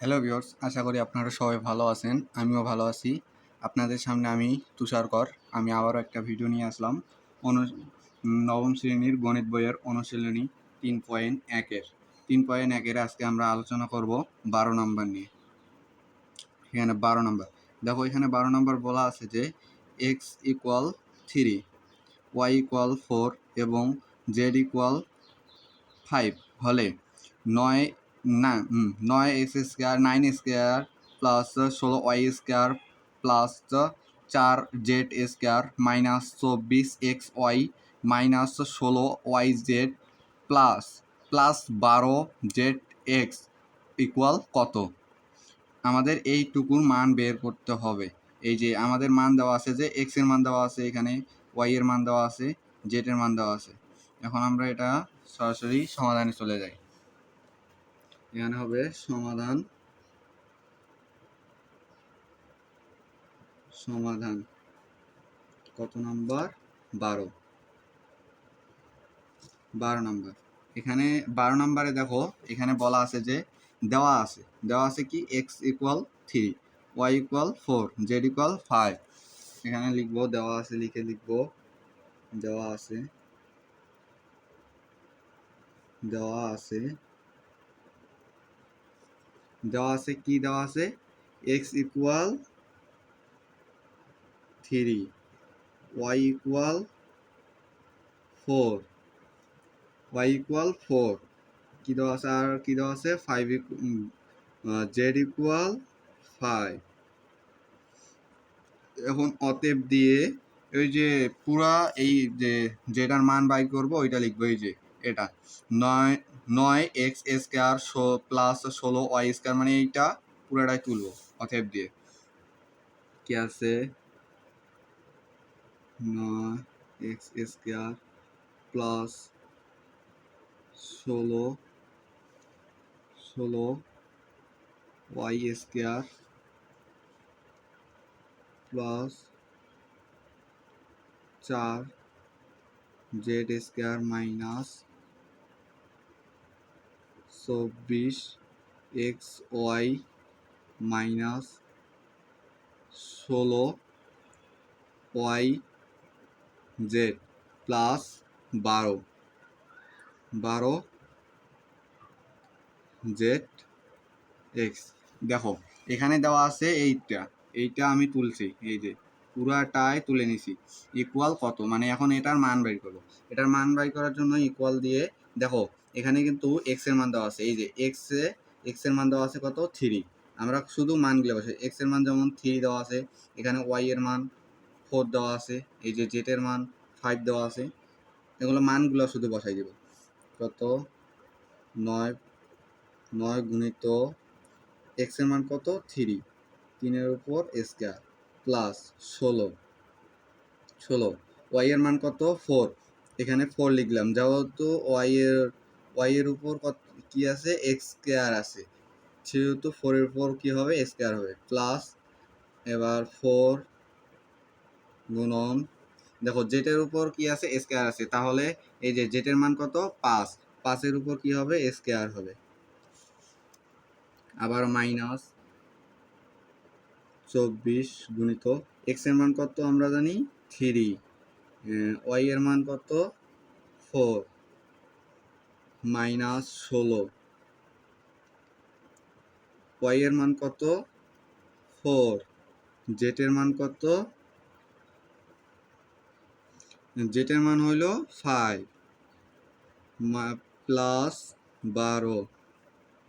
Hello viewers, আশা করি আপনারা সবাই ভালো আছেন। আমিও ভালো আছি। আপনাদের সামনে আমি তুষারকর। আমি আবারও একটা ভিডিও নিয়ে আসলাম। অনু নবম শ্রেণীর গণিত বইয়ের অনুশীলনী 3.1-এর 3.1-এর আজকে আমরা আলোচনা করব 12 নম্বর নিয়ে। এখানে 12 নম্বর। দেখো এখানে 12 নম্বর বলা আছে যে x = 3, y = 4 এবং z = 5 হলে 9x² plus 16y² plus 4z² minus 24xy minus 16yz plus 12zx equal কত? আমাদের এইটুকুর মান বের করতে হবে। এই যে আমাদের মান দেওয়া আছে যে x এর মান দেওয়া আছে, এখানে y এর মান দেওয়া আছে, z এর মান দেওয়া আছে। এখন আমরা এটা সরাসরি সমাধানে চলে যাই। এখানে হবে সমাধান কত নাম্বার? 12 নাম্বার। এখানে 12 নাম্বারে দেখো এখানে বলা আছে যে দেওয়া আছে কি x = 3, y = 4, z = 5। এখানে লিখবো দেওয়া আছে, লিখে লিখবো দেওয়া আছে কি দেওয়া আছে? x = 3, y = 4, কি দেওয়া আছে? আর কি দেওয়া আছে? 5 z = 5। এখন অতএব দিয়ে ওই যে পুরা এই যে যেটার মান বাই করবো ওইটা লিখবো। এই যে এটা 9x² প্লাস 16y² মানে এইটা পুরাটাই তুলবো অতএব দিয়ে। কি আছে? 9x² plus 16y² plus 4z² minus 24xy minus 16yz plus 12zx। দেখো এখানে দেওয়া আছে এইটা আমি তুলছি, এই যে পুরাটাই তুলে নিছি। ইকুয়াল কত? মানে এখন এটার মান বের করবো। এটার মান বের করার জন্য ইকুয়াল দিয়ে দেখো এখানে কিন্তু এক্স এর মান দেওয়া আছে। এই যে এক্স এর মান দেওয়া আছে কত? 3। আমরা শুধু মানগুলো বসাই। এক্স এর মান যেমন 3 দেওয়া আছে, এখানে ওয়াই এর মান 4 দেওয়া আছে, এই যে জেড এর মান 5 দেওয়া আছে। এগুলো মানগুলো শুধু বসাই দেব। কত? 9 গুণিত এক্স এর মান কত? 3, 3 এর উপর স্কয়ার প্লাস 16 ওয়াই এর মান কত? 4, এখানে 4 লিখলাম যেহেতু ওয়াই এর উপর কত কি আছে? এক্স স্কয়ার আছে, সেহেতু 4 এর উপর কি হবে? স্কয়ার হবে। প্লাস এবার 4 গুণন দেখো জেড এর উপর কি আছে? স্কয়ার আছে, তাহলে এই যে জেড এর মান কত? 5, 5 এর উপর কি হবে? স্কয়ার হবে। আবার মাইনাস 24 গুণিত এক্স এর মান কত আমরা জানি? 3, ওয়াই এর মান কত? 4 মাইনাস 16, ওয়াই এর মান কত? 4, জেড এর মান কত? জেড এর মান হইল 5 প্লাস 12,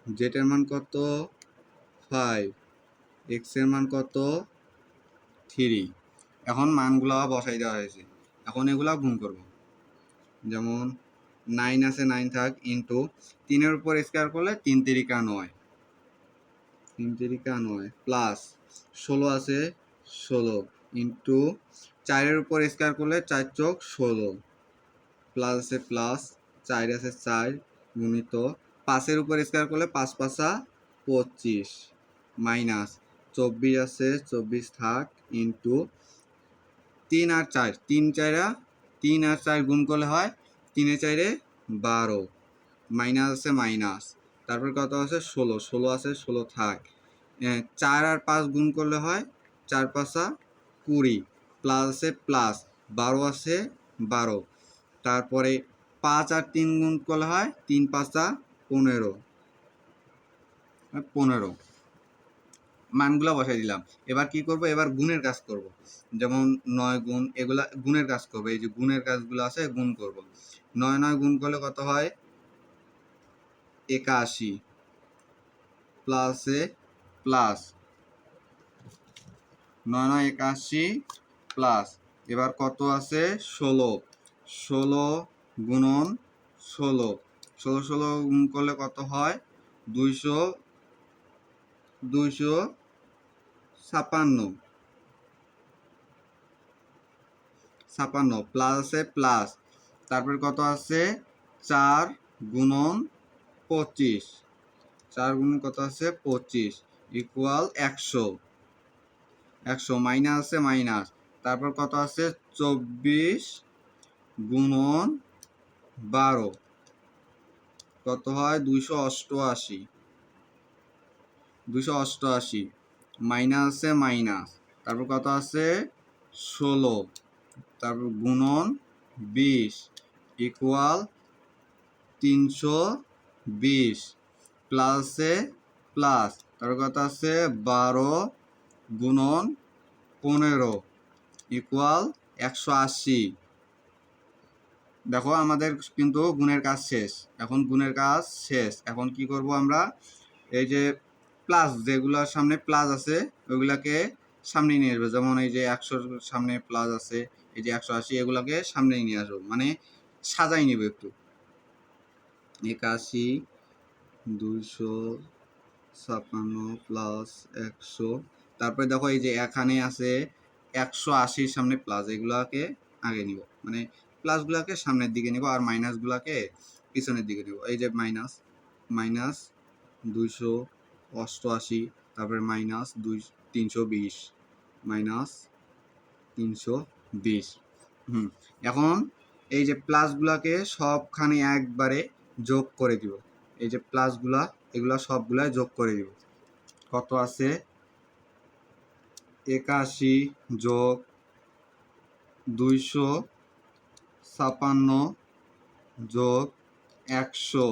জেড এর মান কত? 5, এক্স এর মান কত? 3। এখন মানগুলো বসাই দেওয়া হয়েছে, এখন এগুলা গুণ করব। যেমন 9 আছে, 9 থাক, ইন্টু 3 এর উপর স্কয়ার করলে 3 তিরিকা 9, 3 তিরিকা 9 প্লাস 16 আছে, 16 ইন্টু 4 এর উপর স্কয়ার করলে 4 চোখ 16 প্লাস আছে প্লাস 4 আছে 4 গুণিত 5 এর উপর স্কয়ার করলে 5 5 25 মাইনাস 24 আছে, 24 থাক, ইন্টু 3 আর 4, 3 আর 4 গুণ করলে হয় 3 এ 4 12 মাইনাস আছে মাইনাস তারপর কত আছে 16, 16 আছে 16 থাক। 4 আর 5 গুণ করলে হয় 4 5 20, প্লাস আছে প্লাস 12 আছে 12, তারপরে 5 আর 3 গুণ করলে হয় 3 5 15, 15 মানগুলো বসাই দিলাম। এবার কি করব, এবার গুণের কাজ করব। যেমন 9 গুণ, এগুলা গুণের কাজ করব। এই যে গুণের কাজগুলো আছে গুণ করব। 9 9 গুণ করলে কত হয় 81, প্লাসে প্লাস 9 9 81 প্লাস, এবার কত আছে 16, 16 গুণন 16, 16 16 গুণ করলে কত হয় 200, 256, 56 প্লাস আছে প্লাস, তারপর কত আছে 4 গুণন 25, 4 গুণন কত আছে 25 ইকুয়াল 100, 100 মাইনাস আছে মাইনাস, তারপর কত আছে 24 গুণন 12, কত হয় 288, 288 মাইনাস আছে মাইনাস, তারপর কত আছে 16, তারপর গুণন 20 ইকুয়াল 320, প্লাসে প্লাস, তারপর কত আছে 12 গুণন 15 ইকুয়াল 180। দেখো আমাদের কিন্তু গুণের কাজ শেষ, এখন গুণের কাজ শেষ। এখন কি করব আমরা, এই যে প্লাস যেগুলোর সামনে প্লাস আছে ওইগুলাকে সামনে নিয়ে আসবো। যেমন এই যে 100 সামনে প্লাস আছে, এই যে 180, এগুলাকে সামনে নিয়ে আসবো, মানে সাজাই নিব একটু। 81 256 প্লাস 100, তারপরে দেখো এই যে এখানে আছে 180 সামনে প্লাস, এগুলাকে আগে নিব, মানে প্লাসগুলাকে সামনের দিকে নিব আর মাইনাসগুলাকে পিছনের দিকে নিব। এই যে মাইনাস মাইনাস 288, তারপরে মাইনাস 320, মাইনাস 320। এখন এই যে প্লাসগুলাকে সবখানে একবারে যোগ করে দিব। এই যে প্লাসগুলা এগুলা সবগুলা যোগ করে দিব। কত আছে 81 যোগ 256 যোগ 100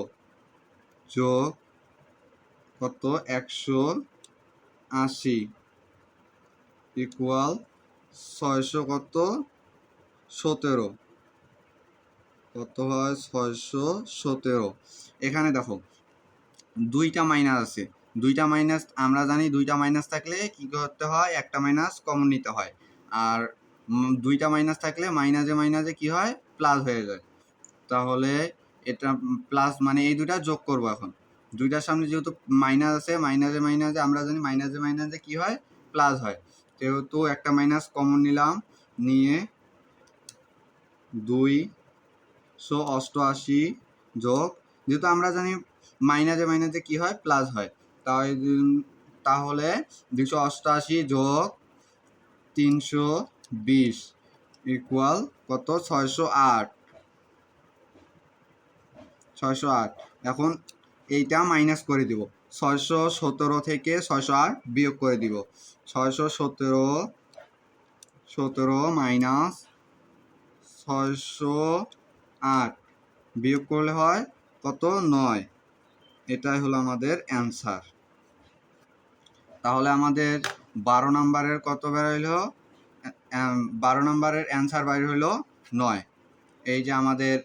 যোগ কত 180 ইকুয়াল 600 কত 17, কত হয় 617। এখানে দেখো দুইটা মাইনাস আছে, দুইটা মাইনাস আমরা জানি, দুইটা মাইনাস থাকলে কি করতে হয়, একটা মাইনাস কমন নিতে হয়। আর দুইটা মাইনাস থাকলে মাইনাসে মাইনাসে কি হয় প্লাস হয়ে যায়। তাহলে এটা প্লাস মানে এই দুইটা যোগ করব। এখন দুইটার সামনে যেহেতু মাইনাস আছে, মাইনাসে মাইনাসে আমরা জানি মাইনাসে মাইনাসে কি হয় প্লাস হয়, যেহেতু একটা মাইনাস কমন নিলাম, নিয়ে 288 যোগ, যেহেতু আমরা জানি মাইনাসে মাইনাসে কি হয় প্লাস হয়, তাহলে 288 যোগ 320 ইকুয়াল কত 608, 608। এখন এইটা মাইনাস করে দিব, 617 থেকে 608 বিয়োগ করে দিব। 617 মাইনাস 608 বিয়োগ করলে হয় কত 9, এটাই হলো আমাদের অ্যান্সার। তাহলে আমাদের 12 নম্বরের কত বের হইলো, 12 নম্বরের অ্যান্সার বাইর হইলো 9। এই যে আমাদের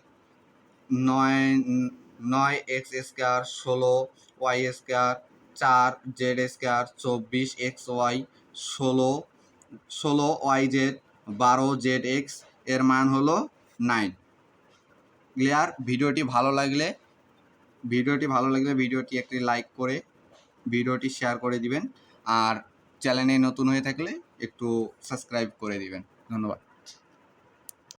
9 x square, 16 y square, 4 z square, 24 x y, 16 y z, 12 z x, এর মান হলো 9। ক্লিয়ার? ভিডিওটি ভালো লাগলে ভিডিওটি একটি লাইক করে ভিডিওটি শেয়ার করে দিবেন, আর চ্যানেলে নতুন হয়ে থাকলে একটু সাবস্ক্রাইব করে দিবেন। ধন্যবাদ।